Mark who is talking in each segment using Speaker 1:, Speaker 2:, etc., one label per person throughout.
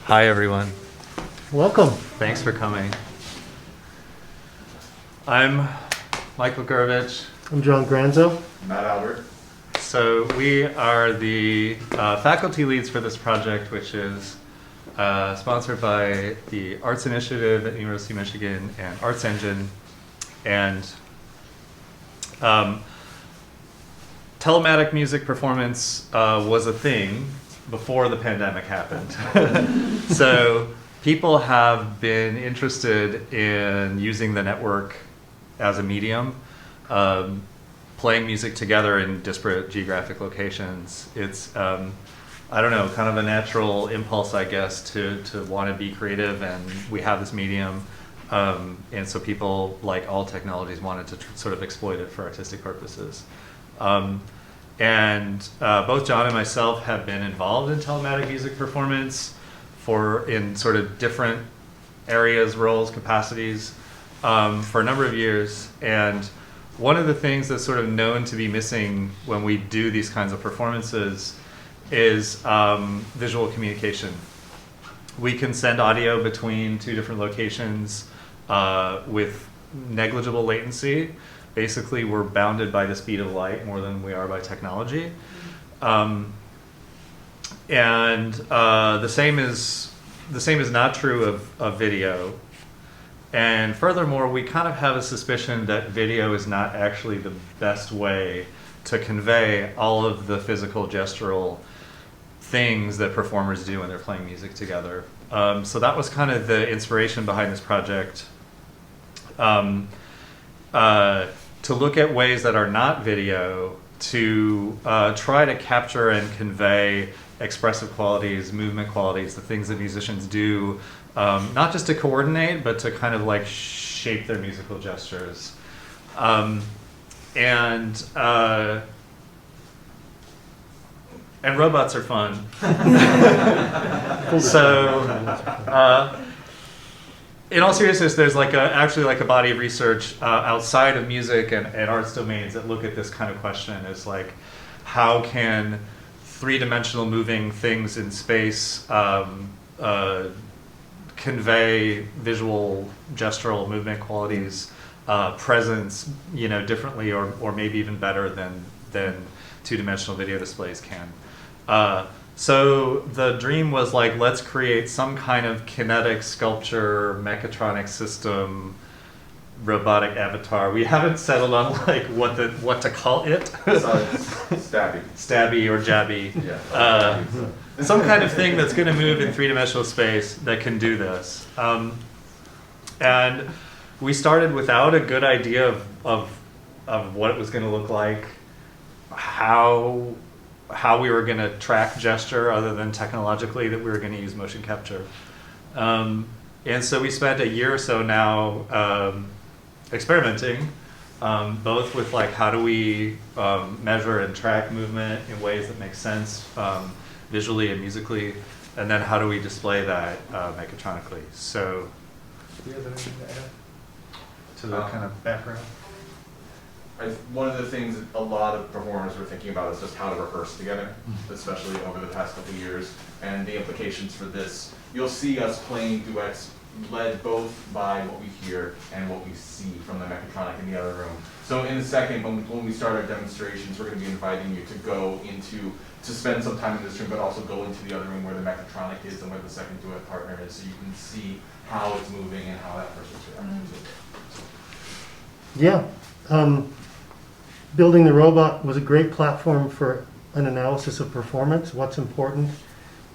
Speaker 1: Hi, everyone.
Speaker 2: Welcome.
Speaker 1: Thanks for coming. I'm Michael Gurvich.
Speaker 2: I'm John Granzo.
Speaker 3: Matt Albert.
Speaker 1: So we are the faculty leads for this project, which is sponsored by the Arts Initiative at the University of Michigan and Arts Engine. And telematic music performance was a thing before the pandemic happened. So people have been interested in using the network as a medium, playing music together in disparate geographic locations. It's, I don't know, kind of a natural impulse, I guess, to want to be creative, and we have this medium. And so people, like all technologies, wanted to sort of exploit it for artistic purposes. And both John and myself have been involved in telematic music performance in sort of different areas, roles, capacities for a number of years. And one of the things that's sort of known to be missing when we do these kinds of performances is visual communication. We can send audio between two different locations with negligible latency. Basically, we're bounded by the speed of light more than we are by technology. And the same is not true of video. And furthermore, we kind of have a suspicion that video is not actually the best way to convey all of the physical gestural things that performers do when they're playing music together. So that was kind of the inspiration behind this project. To look at ways that are not video to try to capture and convey expressive qualities, movement qualities, the things that musicians do, not just to coordinate, but to kind of like shape their musical gestures. And robots are fun. So, in all seriousness, there's actually a body of research outside of music and arts domains that look at this kind of question. Is like, how can three-dimensional moving things in space convey visual, gestural movement qualities, presence, differently or maybe even better than two-dimensional video displays can. So the dream was like, let's create some kind of kinetic sculpture, mechatronic system, robotic avatar. We haven't settled on like what to call it.
Speaker 3: Stabby.
Speaker 1: Stabby or jabby.
Speaker 3: Yeah.
Speaker 1: Some kind of thing that's going to move in three-dimensional space that can do this. And we started without a good idea of what it was going to look like, how we were going to track gesture other than technologically that we were going to use motion capture. And so we spent a year or so now experimenting, both with like how do we measure and track movement in ways that make sense visually and musically, and then how do we display that mechatronically. So do you have anything to add to the kind of background?
Speaker 3: One of the things that a lot of performers were thinking about is just how to rehearse together, especially over the past couple of years, and the implications for this. You'll see us playing duets led both by what we hear and what we see from the Mechatronic in the other room. So in a second, when we start our demonstrations, we're going to be inviting you to spend some time in this room, but also go into the other room where the Mechatronic is and where the second duet partner is, so you can see how it's moving and how that person's reacting to it.
Speaker 2: Yeah. Building the robot was a great platform for an analysis of performance, what's important,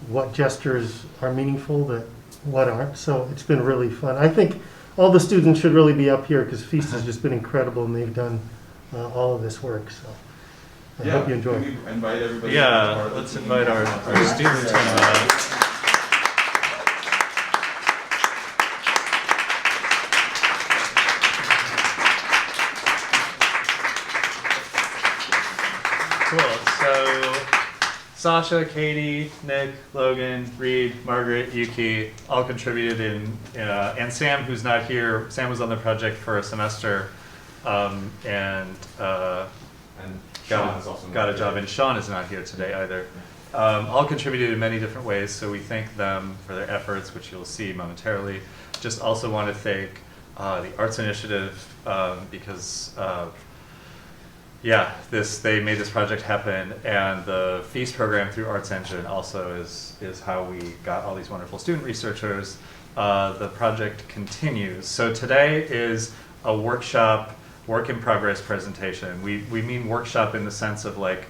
Speaker 2: what gestures are meaningful, what aren't. So it's been really fun. I think all the students should really be up here because Feast has just been incredible and they've done all of this work. So I hope you enjoy.
Speaker 3: Can we invite everybody?
Speaker 1: Yeah, let's invite our students. Cool. So Sasha, Katie, Nick, Logan, Reed, Margaret, Yuki all contributed and Sam, who's not here. Sam was on the project for a semester, and
Speaker 3: Sean is also
Speaker 1: got a job. And Sean is not here today either. all contributed in many different ways, so we thank them for their efforts, which you'll see momentarily. Just also want to thank the Arts Initiative because yeah, they made this project happen, and the Feast program through Arts Engine also is how we got all these wonderful student researchers. The project continues. So today is a workshop, work in progress presentation. We mean workshop in the sense of like,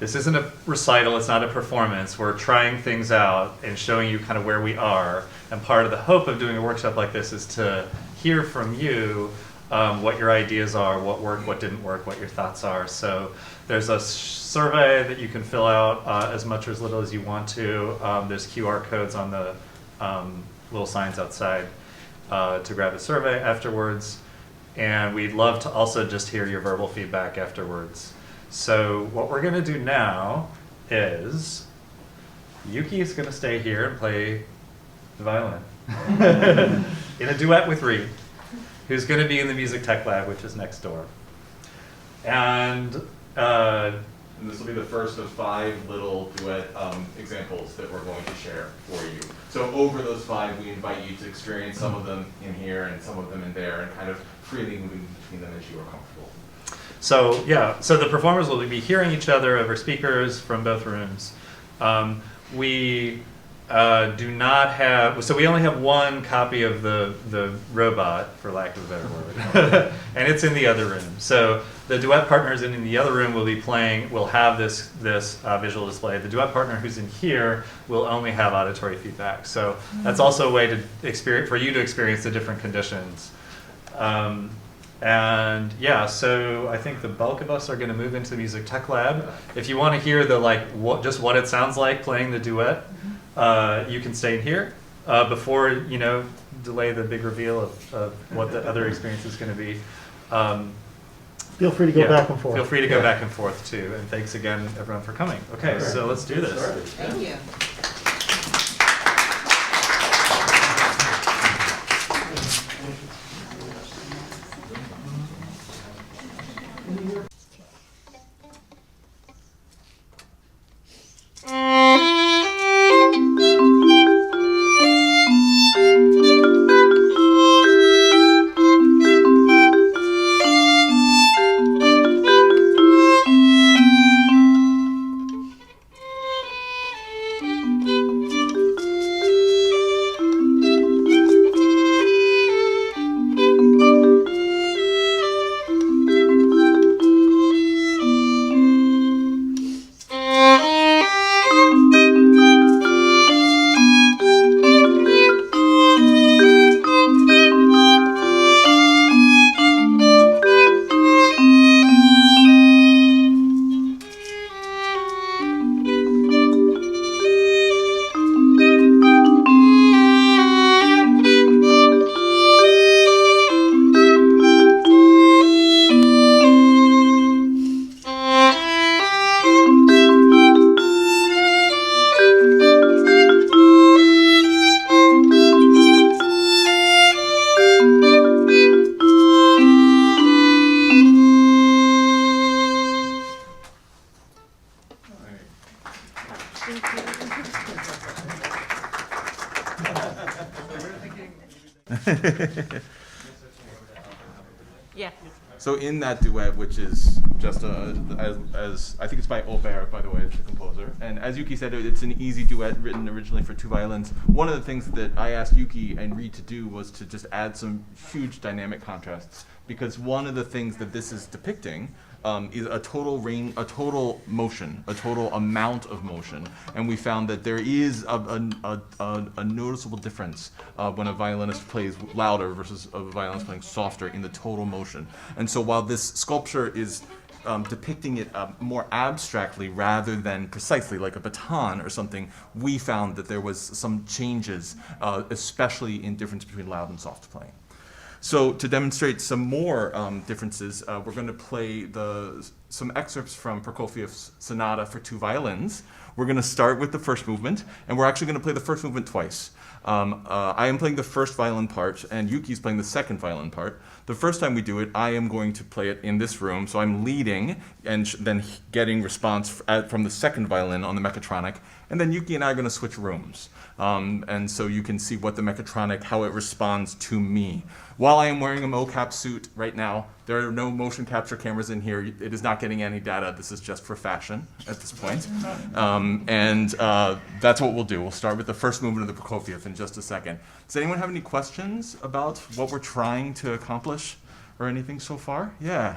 Speaker 1: this isn't a recital, it's not a performance. We're trying things out and showing you kind of where we are. And part of the hope of doing a workshop like this is to hear from you what your ideas are, what worked, what didn't work, what your thoughts are. So there's a survey that you can fill out as much or as little as you want to. There's QR codes on the little signs outside to grab a survey afterwards. And we'd love to also just hear your verbal feedback afterwards. So what we're going to do now is Yuki is going to stay here and play the violin in a duet with Reed, who's going to be in the Music Tech Lab, which is next door. And
Speaker 3: this will be the first of 5 little duet examples that we're going to share for you. So over those 5, we invite you to experience some of them in here and some of them in there, and kind of freely moving between them as you are comfortable.
Speaker 1: so yeah, so the performers will be hearing each other over speakers from both rooms. We do not have, so we only have one copy of the robot, for lack of a better word, and it's in the other room. So the duet partners in the other room will be playing, will have this visual display. The duet partner who's in here will only have auditory feedback. So that's also a way to experience, for you to experience the different conditions. And yeah, so I think the bulk of us are going to move into the Music Tech Lab. If you want to hear the just what it sounds like playing the duet, you can stay in here before delay the big reveal of what the other experience is going to be.
Speaker 2: Feel free to go back and forth.
Speaker 1: Feel free to go back and forth too. And thanks again, everyone, for coming. Okay,
Speaker 3: right.
Speaker 1: so let's do this.
Speaker 4: Thank you.
Speaker 5: Yeah.
Speaker 3: So in that duet, which is just as I think it's by Aubert, by the way, the composer. And as Yuki said, it's an easy duet written originally for 2 violins. One of the things that I asked Yuki and Reed to do was to just add some huge dynamic contrasts, because one of the things that this is depicting is a total motion, a total amount of motion, and we found that there is a noticeable difference when a violinist plays louder versus a violinist playing softer in the total motion. And so while this sculpture is depicting it more abstractly rather than precisely like a baton or something, we found that there was some changes, especially in difference between loud and soft playing. So to demonstrate some more differences, we're going to play the some excerpts from Prokofiev's Sonata for Two Violins. We're going to start with the first movement, and we're actually going to play the first movement twice. I am playing the first violin part, and Yuki's playing the second violin part. The first time we do it, I am going to play it in this room, so I'm leading and then getting response from the second violin on the Mechatronic, and then Yuki and I are going to switch rooms. And so you can see what the Mechatronic, how it responds to me. While I am wearing a mocap suit right now, there are no motion capture cameras in here. It is not getting any data. This is just for fashion at this point. That's what we'll do. We'll start with the first movement of the Prokofiev in just a second. Does anyone have any questions about what we're trying to accomplish or anything so far? Yeah.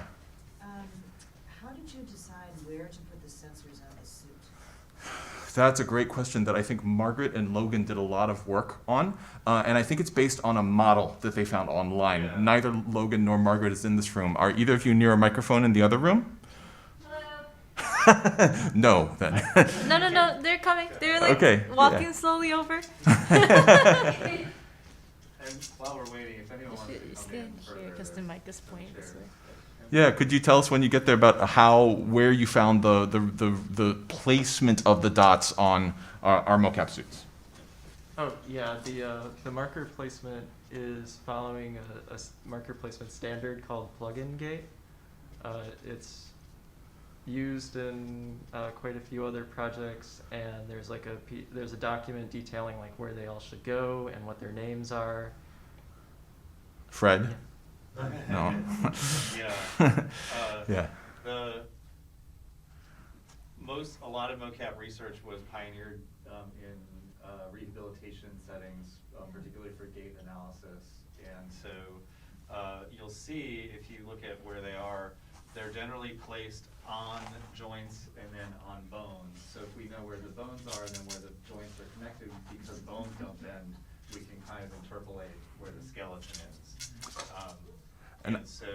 Speaker 4: How did you decide where to put the sensors on the suit?
Speaker 3: That's a great question that I think Margaret and Logan did a lot of work on. And I think it's based on a model that they found online. Yeah. Neither Logan nor Margaret is in this room. Are either of you near a microphone in the other room? Hello. No, then.
Speaker 5: No, they're coming. They're like walking slowly over.
Speaker 1: And while we're waiting, if anyone wants to come in
Speaker 5: Stand here because the mic is pointing this way.
Speaker 3: Yeah, could you tell us when you get there about where you found the placement of the dots on our mocap suits?
Speaker 6: Oh yeah, the marker placement is following a marker placement standard called plugin gate. It's used in quite a few other projects, and there's a document detailing like where they all should go and what their names are.
Speaker 3: Fred?
Speaker 6: Yeah.
Speaker 3: No.
Speaker 1: Yeah.
Speaker 3: Yeah.
Speaker 1: A lot of mocap research was pioneered in rehabilitation settings, particularly for gait analysis. And so you'll see, if you look at where they are, they're generally placed on joints and then on bones. So if we know where the bones are and then where the joints are connected, because bones don't bend, we can kind of interpolate where the skeleton is. And so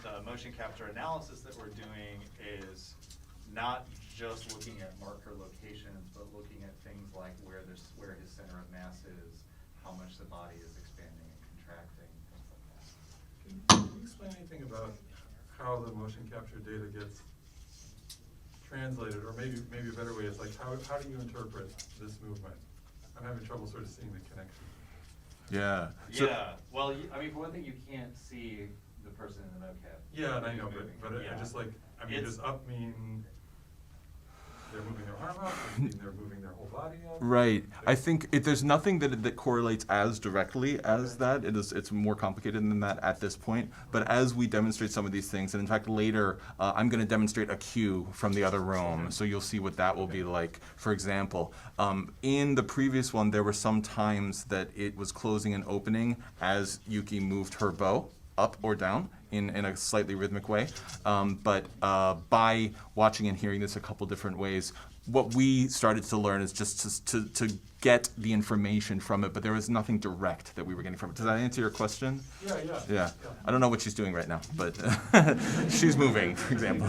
Speaker 1: the motion capture analysis that we're doing is not just looking at marker locations, but looking at things like where his center of mass is, how much the body is expanding and contracting, things like that.
Speaker 7: Can you explain anything about how the motion capture data gets translated, or maybe a better way is like how do you interpret this movement? I'm having trouble sort of seeing the connection.
Speaker 3: Yeah.
Speaker 1: Well, for one thing, you can't see the person in the mocap.
Speaker 7: Yeah, and I know, but
Speaker 1: Yeah.
Speaker 7: I just like, does up mean they're moving their arm up, or mean they're moving their whole body up?
Speaker 3: Right. I think there's nothing that correlates as directly as that. It's more complicated than that at this point. But as we demonstrate some of these things, and in fact later, I'm going to demonstrate a cue from the other room, so you'll see what that will be like. For example, in the previous one, there were some times that it was closing and opening as Yuki moved her bow up or down in a slightly rhythmic way. But by watching and hearing this a couple different ways, what we started to learn is just to get the information from it, but there was nothing direct that we were getting from it. Does that answer your question? Yeah. I don't know what she's doing right now, but she's moving, for example.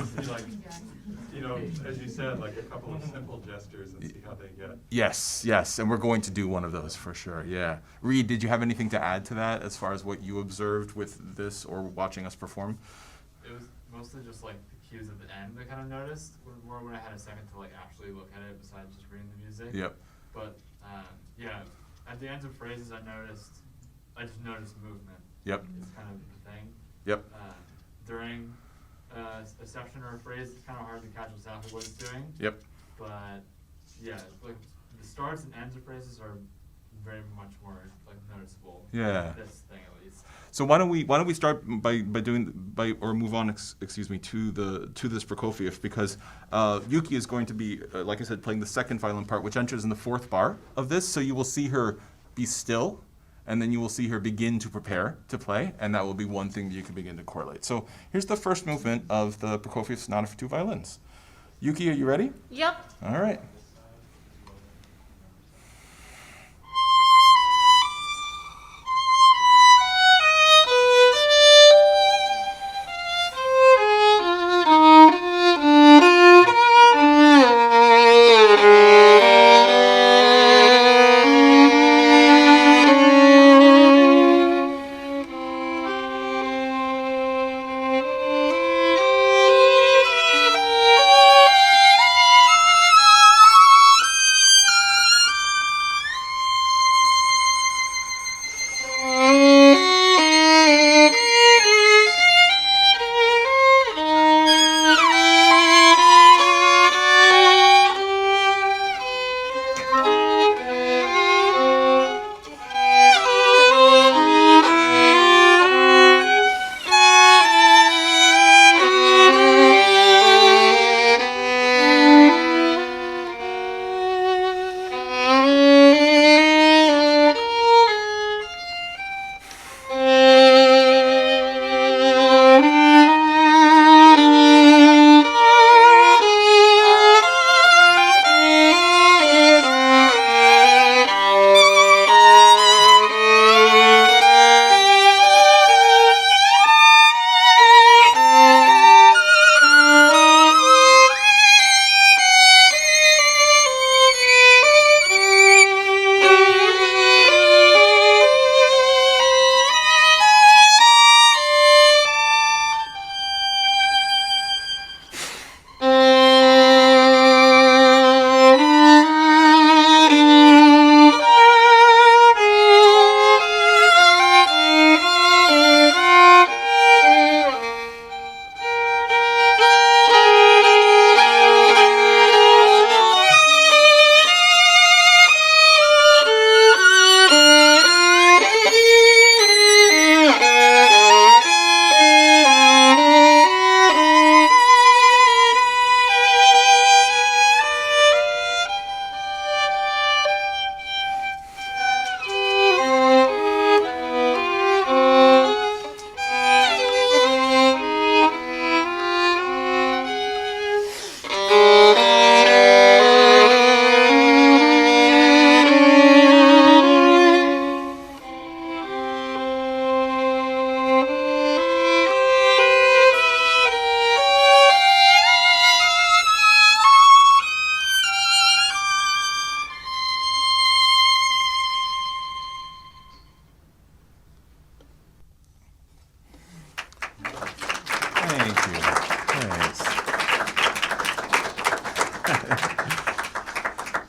Speaker 7: As you said, like a couple of simple gestures and see how they get.
Speaker 3: Yes, and we're going to do one of those for sure, yeah. Reed, did you have anything to add to that as far as what you observed with this or watching us perform?
Speaker 8: It was mostly just like the cues at the end I kind of noticed, more when I had a second to like actually look at it besides just reading the music.
Speaker 3: Yep.
Speaker 8: But at the ends of phrases I just noticed movement.
Speaker 3: Yep.
Speaker 8: It's kind of the thing.
Speaker 3: Yep.
Speaker 8: During a section or a phrase, it's kind of hard to catch exactly what it's doing.
Speaker 3: Yep.
Speaker 8: But like the starts and ends of phrases are very much more like noticeable.
Speaker 3: Yeah.
Speaker 8: This thing at least.
Speaker 3: So why don't we start by move on to this Prokofiev, because Yuki is going to be like I said, playing the second violin part, which enters in the fourth bar of this. So you will see her be still, and then you will see her begin to prepare to play, and that will be one thing that you can begin to correlate. So here's the first movement of the Prokofiev Sonata for Two Violins. Yuki, are you ready?
Speaker 5: Yep.
Speaker 3: All right.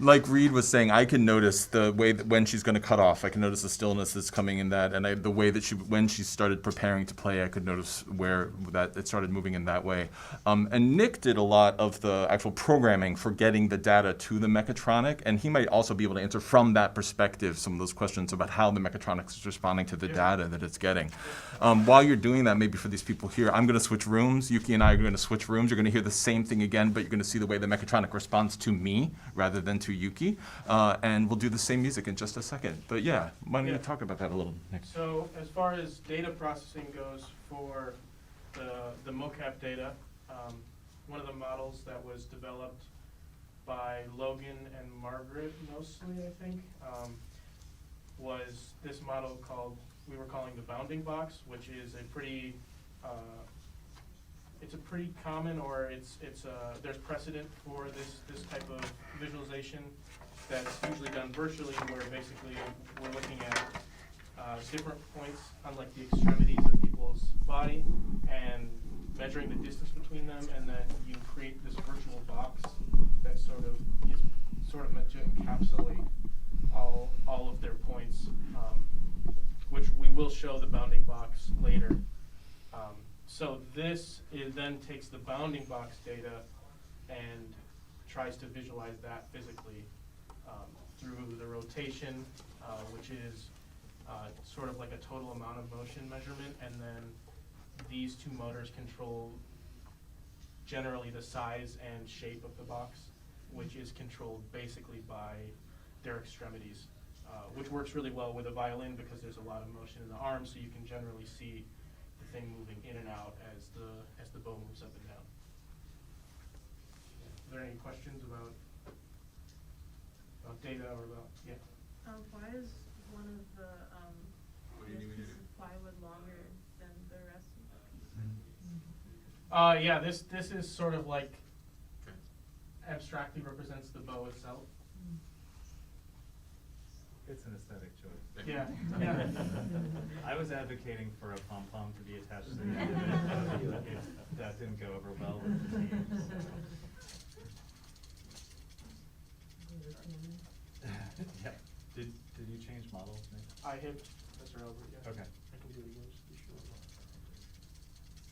Speaker 9: like Reed was saying, I can notice the way that when she's going to cut off. I can notice the stillness that's coming in that, and the way that when she started preparing to play, I could notice where that it started moving in that way. And Nick did a lot of the actual programming for getting the data to the Mechatronic, and he might also be able to answer from that perspective some of those questions about how the Mechatronic is responding to the data that it's getting. While you're doing that, maybe for these people here, I'm going to switch rooms. Yuki and I are going to switch rooms. You're going to hear the same thing again, but you're going to see the way the Mechatronic responds to me rather than to Yuki. And we'll do the same music in just a second. But yeah, why don't you talk about that a little, Nick?
Speaker 10: So as far as data processing goes for the mocap data, one of the models that was developed by Logan and Margaret mostly, I think, was this model we were calling the bounding box, which is a pretty it's a pretty common, or there's precedent for this type of visualization that's usually done virtually, where basically we're looking at different points on like the extremities of people's body and measuring the distance between them, and then you create this virtual box that is sort of meant to encapsulate all of their points, which we will show the bounding box later. So this then takes the bounding box data and tries to visualize that physically through the rotation, which is sort of like a total amount of motion measurement, and then these two motors control generally the size and shape of the box, which is controlled basically by their extremities, which works really well with a violin because there's a lot of motion in the arms, so you can generally see the thing moving in and out as the bow moves up and down. Are there any questions about data or about, yeah?
Speaker 11: Why is one of the
Speaker 3: What do you need me to do?
Speaker 11: plywood longer than the rest of the pieces?
Speaker 10: Yeah, this is sort of like abstractly represents the bow itself.
Speaker 12: It's an aesthetic choice.
Speaker 10: Yeah, yeah.
Speaker 12: I was advocating for a pom-pom to be attached to the end of it, but that didn't go over well with the team. Yeah. Did you change models, Nick?
Speaker 10: I hit Mr. Albert, yeah.
Speaker 12: Okay.
Speaker 10: I can do it again just to be sure.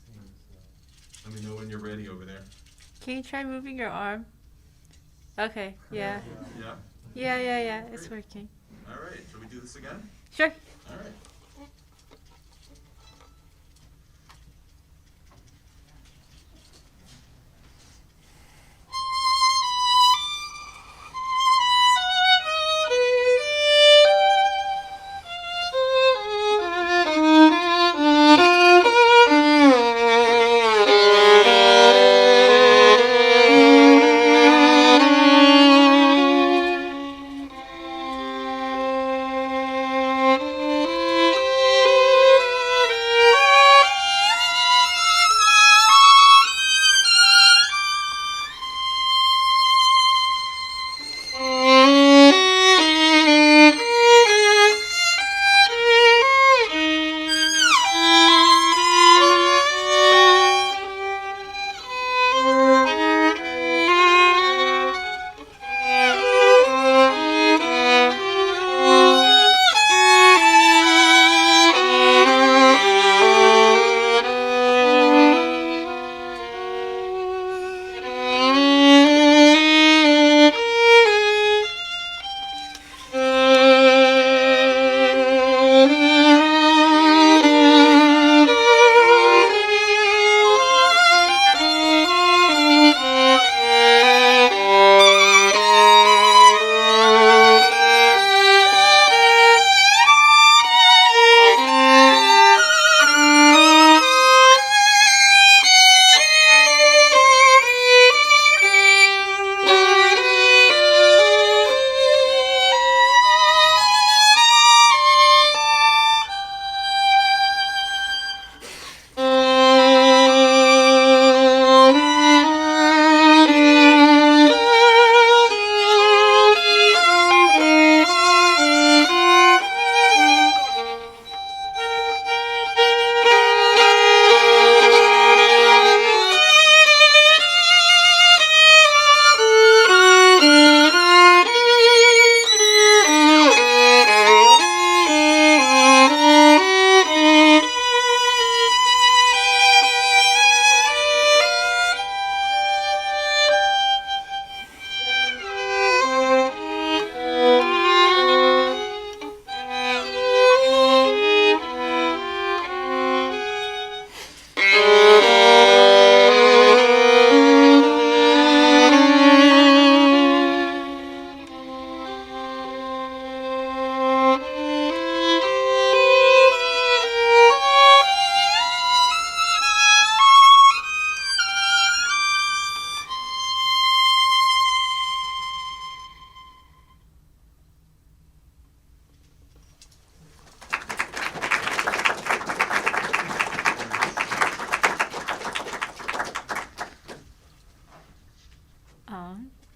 Speaker 12: Seems,
Speaker 3: Let me know when you're ready over there.
Speaker 5: Can you try moving your arm? Okay, yeah.
Speaker 3: Yeah.
Speaker 5: Yeah, it's working.
Speaker 3: All right. Shall we do this again?
Speaker 5: Sure.
Speaker 3: All right.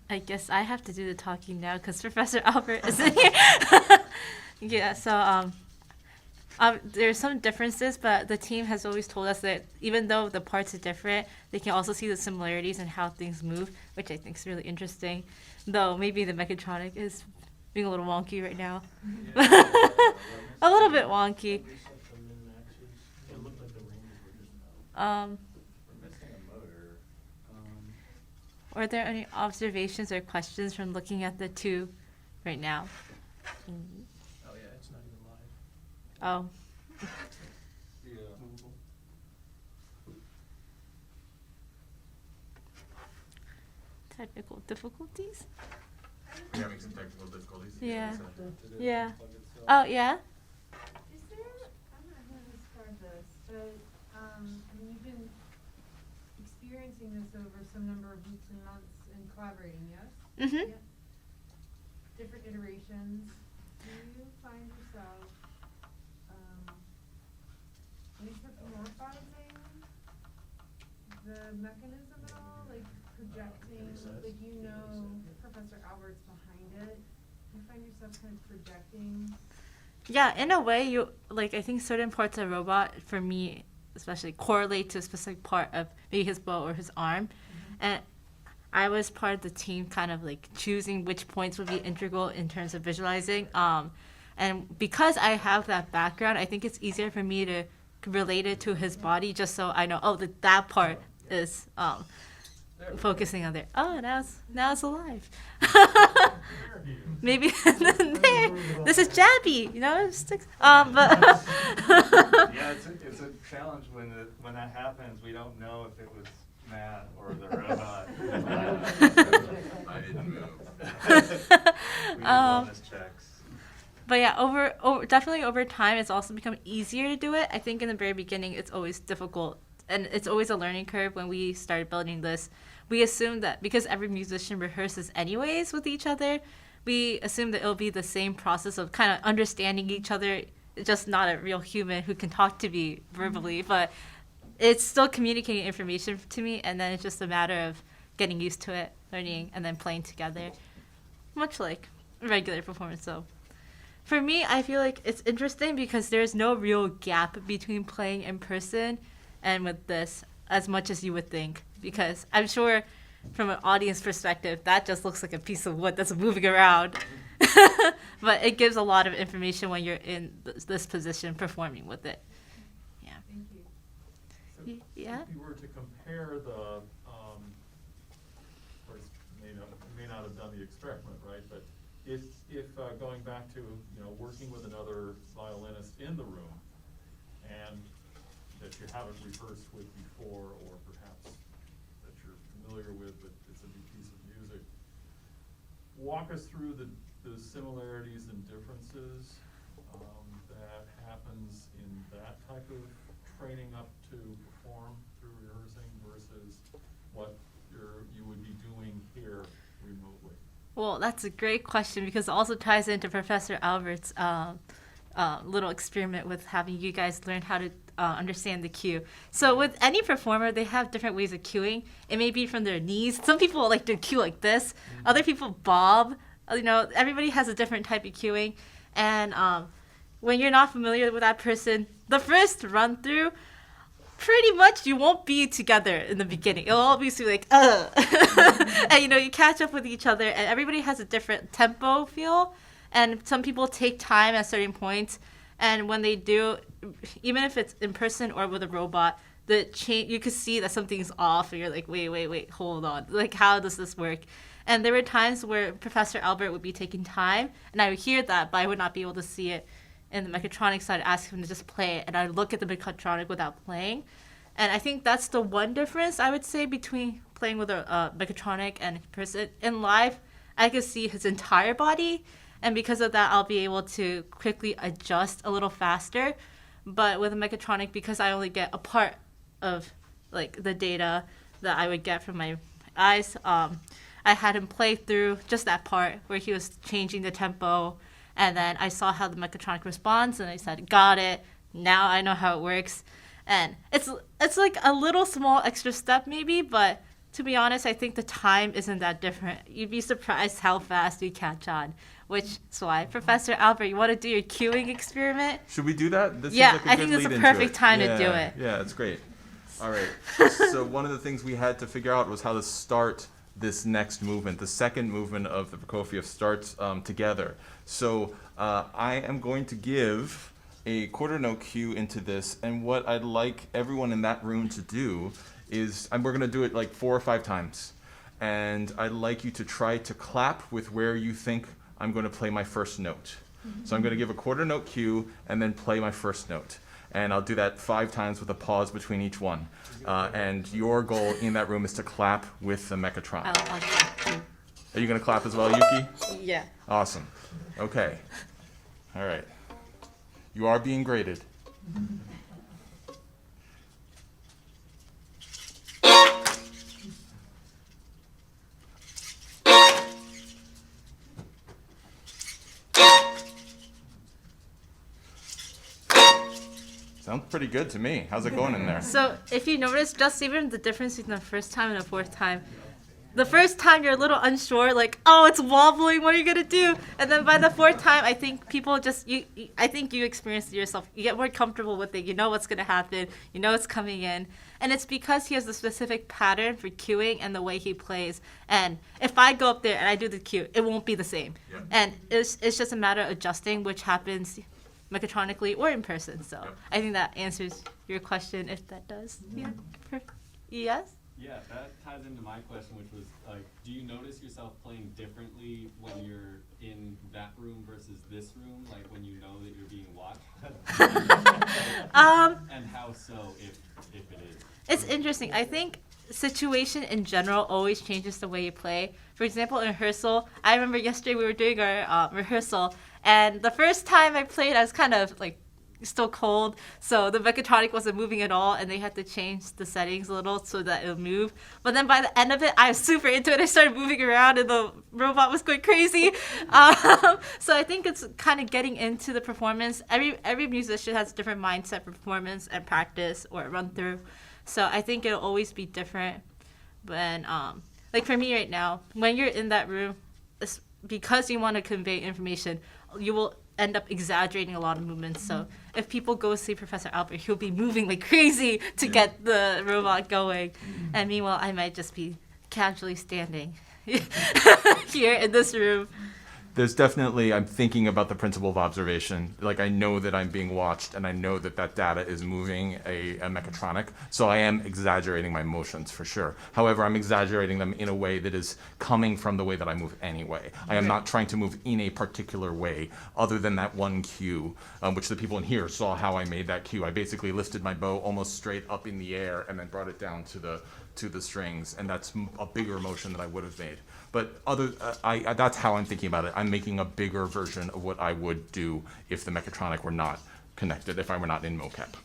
Speaker 5: I guess I have to do the talking now because Professor Albert isn't here. Yeah, so there's some differences, but the team has always told us that even though the parts are different, they can also see the similarities in how things move, which I think is really interesting. Though maybe the Mechatronic is being a little wonky right now. A little bit wonky. Are there any observations or questions from looking at the two right now?
Speaker 10: Oh yeah, it's not even live.
Speaker 5: Oh. Technical difficulties?
Speaker 3: We're having some technical difficulties.
Speaker 5: Yeah.
Speaker 3: So-
Speaker 5: Yeah. Oh, yeah?
Speaker 11: Is there, I'm not gonna describe this, but, I mean, you've been experiencing this over some number of weeks and months and collaborating, yes?
Speaker 5: Mm-hmm.
Speaker 11: Yeah. Different iterations. Do you find yourself, anthropomorphizing the mechanism at all? Like projecting, like Professor Albert's behind it. Do you find yourself kind of projecting?
Speaker 5: Yeah, in a way, I think certain parts of robot, for me, especially correlate to a specific part of maybe his bow or his arm. Mm-hmm. And I was part of the team kind of like choosing which points would be integral in terms of visualizing. And because I have that background, I think it's easier for me to relate it to his body just so I know, that part is focusing on there. Oh, now it's alive. Maybe there. This is Jabby, but
Speaker 12: Yeah, it's a challenge when that happens. We don't know if it was Matt or the robot.
Speaker 3: I didn't move.
Speaker 12: We do wellness checks.
Speaker 5: But yeah, definitely over time, it's also become easier to do it. I think in the very beginning, it's always difficult, and it's always a learning curve. When we started building this, we assumed that because every musician rehearses anyways with each other, we assume that it'll be the same process of kind of understanding each other, just not a real human who can talk to me verbally, but it's still communicating information to me, and then it's just a matter of getting used to it, learning, and then playing together, much like regular performance. So for me, I feel like it's interesting because there's no real gap between playing in person and with this as much as you would think, because I'm sure from an audience perspective, that just looks like a piece of wood that's moving around. But it gives a lot of information when you're in this position performing with it. Yeah.
Speaker 11: Thank you.
Speaker 7: So
Speaker 5: Yeah.
Speaker 7: If you were to compare the, of course, may not have done the experiment, right? But if going back to, working with another violinist in the room and that you haven't rehearsed with before, or perhaps that you're familiar with, but it's a new piece of music, walk us through the similarities and differences that happens in that type of training up to perform through rehearsing versus what you would be doing here remotely.
Speaker 5: Well, that's a great question because it also ties into Professor Albert's little experiment with having you guys learn how to understand the cue. So with any performer, they have different ways of cueing. It may be from their knees. Some people like to cue like this. Other people bob. Everybody has a different type of cueing. And when you're not familiar with that person, the first run through, pretty much you won't be together in the beginning. It'll all be like, and you catch up with each other, and everybody has a different tempo feel. And some people take time at certain points, and when they do, even if it's in person or with a robot, you could see that something's off, and you're like, wait, hold on. Like, how does this work? And there were times where Professor Albert would be taking time, and I would hear that, but I would not be able to see it. In the Mechatronic side, I'd ask him to just play it, and I'd look at the Mechatronic without playing. And I think that's the one difference, I would say, between playing with a Mechatronic and person. In live, I could see his entire body, and because of that, I'll be able to quickly adjust a little faster. But with a Mechatronic, because I only get a part of the data that I would get from my eyes, I had him play through just that part where he was changing the tempo, and then I saw how the Mechatronic responds, and I said, got it, now I know how it works. And it's like a little small extra step maybe, but To be honest, I think the time isn't that different. You'd be surprised how fast we catch on, which is why, Professor Albert, you want to do your cueing experiment?
Speaker 9: Should we do that? This
Speaker 5: Yeah,
Speaker 9: seems like a
Speaker 5: I
Speaker 9: good
Speaker 5: think that's
Speaker 9: lead
Speaker 5: a
Speaker 9: into
Speaker 5: perfect
Speaker 9: it.
Speaker 5: time to
Speaker 9: Yeah,
Speaker 5: do it.
Speaker 9: Yeah, it's great. All right. So one of the things we had to figure out was how to start this next movement. The second movement of the Prokofiev starts together. So I am going to give a quarter note cue into this, and what I'd like everyone in that room to do is, and we're going to do it like 4 or 5 times, and I'd like you to try to clap with where you think I'm going to play my first note. So I'm going to give a quarter note cue and then play my first note. And I'll do that 5 times with a pause between each one. And your goal in that room is to clap with the Mechatronic.
Speaker 5: I'll clap too.
Speaker 9: Are you going to clap as well, Yuki?
Speaker 5: Yeah.
Speaker 9: Awesome. Okay. All right. You are being graded. Sounds pretty good to me. How's it going in there?
Speaker 5: So if you notice, just even the difference between the first time and the fourth time, the first time you're a little unsure, like, oh, it's wobbling, what are you gonna do? And then by the fourth time, I think people just, I think you experience it yourself. You get more comfortable with it. You know what's gonna happen. You know it's coming in. And it's because he has a specific pattern for cueing and the way he plays. And if I go up there and I do the cue, it won't be the same.
Speaker 9: Yeah.
Speaker 5: And it's just a matter of adjusting, which happens mechatronically or in person. So I think that answers your question, if that does. Yeah. Yes?
Speaker 12: Yeah, that ties into my question, which was like, do you notice yourself playing differently when you're in that room versus this room? Like when you know that you're being watched? And how so, if it is?
Speaker 5: It's interesting. I think situation in general always changes the way you play. For example, in rehearsal, I remember yesterday we were doing our rehearsal, and the first time I played, I was kind of like still cold, so the Mechatronic wasn't moving at all, and they had to change the settings a little so that it would move. But then by the end of it, I was super into it. I started moving around, and the robot was going crazy. So I think it's kind of getting into the performance. Every musician has a different mindset for performance and practice or run through. So I think it'll always be different. But like for me right now, when you're in that room, it's because you want to convey information, you will end up exaggerating a lot of movements. So if people go see Professor Albert, he'll be moving like crazy to get the robot going. And meanwhile, I might just be casually standing here in this room.
Speaker 9: There's definitely, I'm thinking about the principle of observation. Like I know that I'm being watched, and I know that that data is moving a Mechatronic, so I am exaggerating my motions for sure. However, I'm exaggerating them in a way that is coming from the way that I move anyway. I am not trying to move in a particular way other than that one cue, which the people in here saw how I made that cue. I basically lifted my bow almost straight up in the air and then brought it down to the strings, and that's a bigger motion than I would have made. But that's how I'm thinking about it. I'm making a bigger version of what I would do if the Mechatronic were not connected, if I were not in mocap.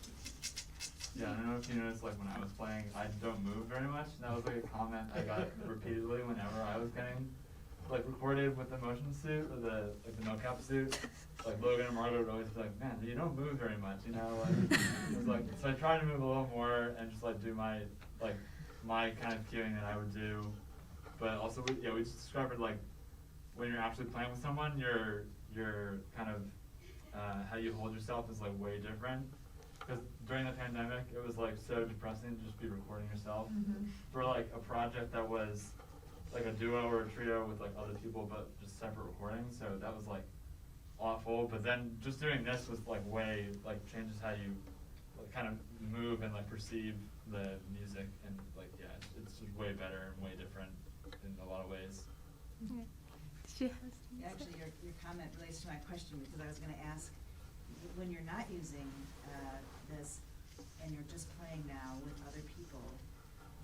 Speaker 8: Yeah, I don't know if you noticed, like when I was playing, I don't move very much. That was like a comment I got repeatedly whenever I was getting like recorded with the motion suit or the mocap suit. Like Logan and Margo would always be like, "Man, you don't move very much," you know. Like, it was like, so I tried to move a little more and just like do my kind of cueing that I would do. But also, we just discovered like when you're actually playing with someone, your kind of how you hold yourself is like way different. Because during the pandemic, it was like so depressing to just be recording yourself for like a project that was like a duo or a trio with like other people, but just separate recordings. So that was like awful. But then just doing this was like way like changes how you like, kind of move and like perceive the music, and like it's just way better and way different in a lot of ways.
Speaker 4: Actually, your comment relates to my question, because I was going to ask, when you're not using this and you're just playing now with other people,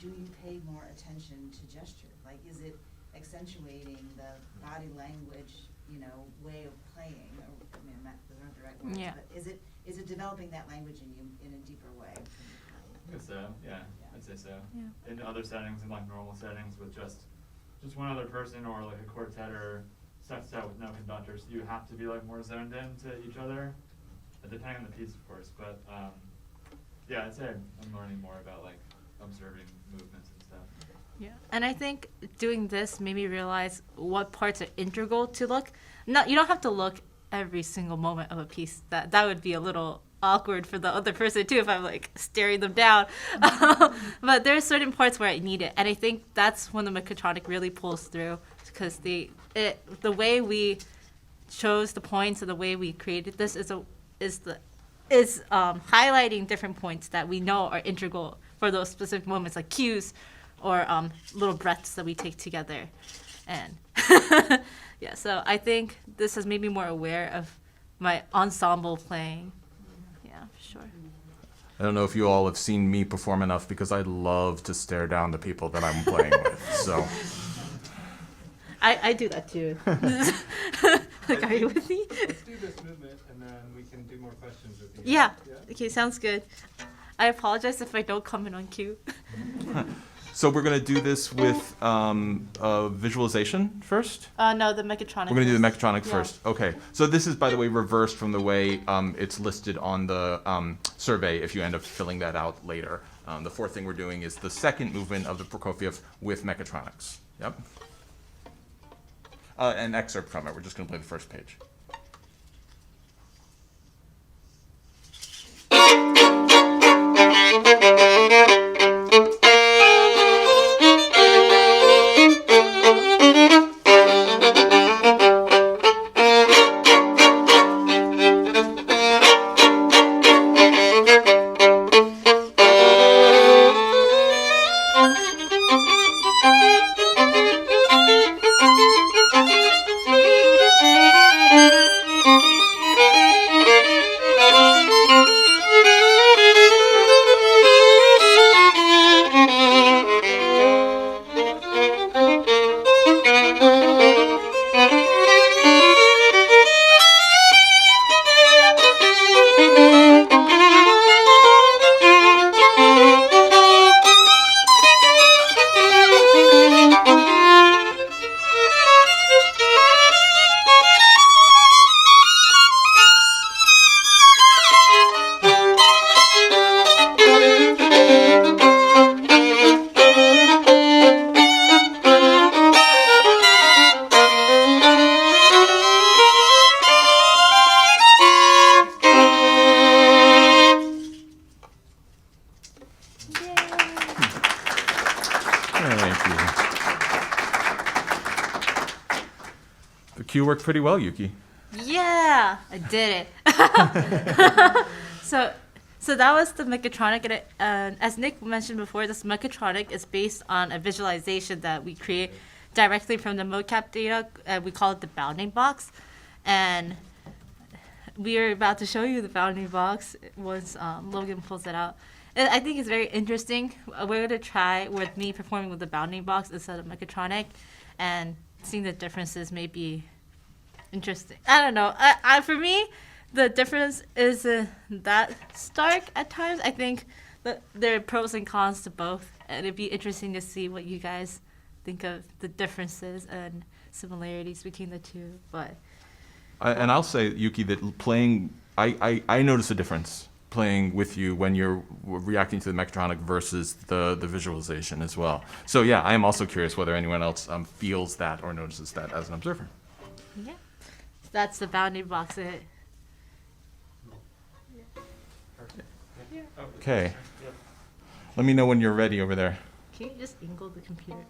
Speaker 4: do you pay more attention to gesture? Like, is it accentuating the body language, way of playing? Or, I mean, those aren't the right words, but is it developing that language in you in a deeper way?
Speaker 8: I guess so, yeah. I'd say so. Yeah. In other settings, in like normal settings with just one other person or like a quartet or sextet with no conductors, you have to be like more zoned in to each other, depending on the piece, of course. But yeah, I'd say I'm learning more about like observing movements and stuff.
Speaker 5: Yeah, and I think doing this made me realize what parts are integral to look. Not you don't have to look every single moment of a piece. That would be a little awkward for the other person too if I'm like staring them down. But there's certain parts where I need it, and I think that's when the Mechatronic really pulls through because the way we chose the points and the way we created this is highlighting different points that we know are integral for those specific moments, like cues or little breaths that we take together. And yeah, so I think this has made me more aware of my ensemble playing. Yeah, for sure.
Speaker 9: I don't know if you all have seen me perform enough because I love to stare down the people that I'm playing with. So
Speaker 5: I do that too. Like, are you with me?
Speaker 12: Let's do this movement and then we can do more questions at the end.
Speaker 5: Yeah. Okay, sounds good. I apologize if I don't come in on cue.
Speaker 9: So we're going to do this with visualization first?
Speaker 5: No, the Mechatronic.
Speaker 9: We're going to do the Mechatronic
Speaker 5: Yeah.
Speaker 9: first. Okay. So this is, by the way, reversed from the way it's listed on the survey if you end up filling that out later. The fourth thing we're doing is the second movement of the Prokofiev with Mechatronics. Yep. An excerpt from it. We're just going to play the first page. You worked pretty well, Yuki.
Speaker 5: Yeah, I did it. So that was the Mechatronic, and as Nick mentioned before, this Mechatronic is based on a visualization that we create directly from the mocap data. We call it the bounding box, and we are about to show you the bounding box once Logan pulls it out. And I think it's very interesting. We're going to try with me performing with the bounding box instead of Mechatronic, and seeing the differences may be interesting. I don't know. For me, the difference isn't that stark at times. I think that there are pros and cons to both, and it'd be interesting to see what you guys think of the differences and similarities between the two. But
Speaker 9: And I'll say, Yuki, that playing, I notice a difference playing with you when you're reacting to the Mechatronic versus the visualization as well. So yeah, I am also curious whether anyone else feels that or notices that as an observer.
Speaker 5: yeah, that's the bounding box.
Speaker 9: Okay. Let me know when you're ready over there.
Speaker 5: Can you just angle the computer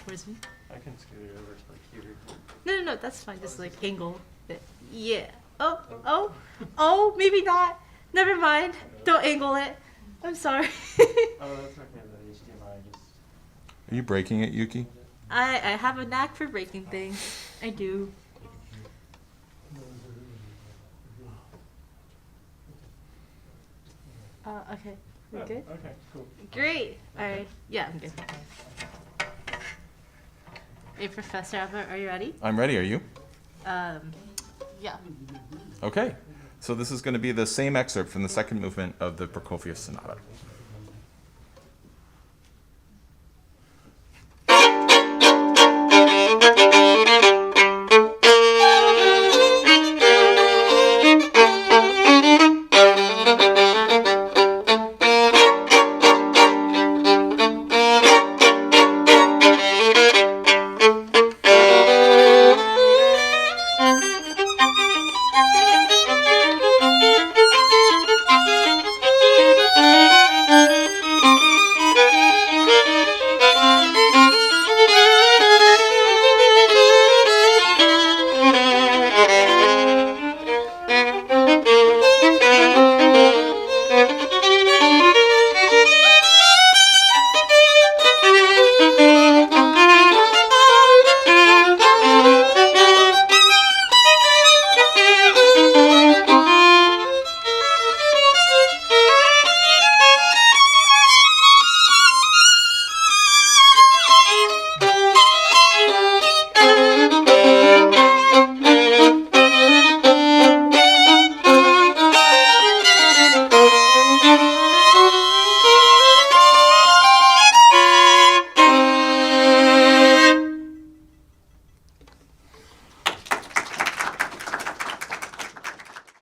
Speaker 5: towards me?
Speaker 6: I can scoot it over to like here.
Speaker 5: No, that's fine. Just like angle it. Yeah. Oh, maybe not. Never mind. Don't angle it. I'm sorry.
Speaker 6: Oh, that's okay. The HDMI just.
Speaker 9: Are you breaking it, Yuki?
Speaker 5: I have a knack for breaking things. I do. Okay. We're good?
Speaker 6: Okay, cool.
Speaker 5: Great. All right. Yeah, I'm good. Hey, Professor Albert, are you ready?
Speaker 9: I'm ready. Are you?
Speaker 5: Yeah.
Speaker 9: Okay. So this is going to be the same excerpt from the second movement of the Prokofiev sonata.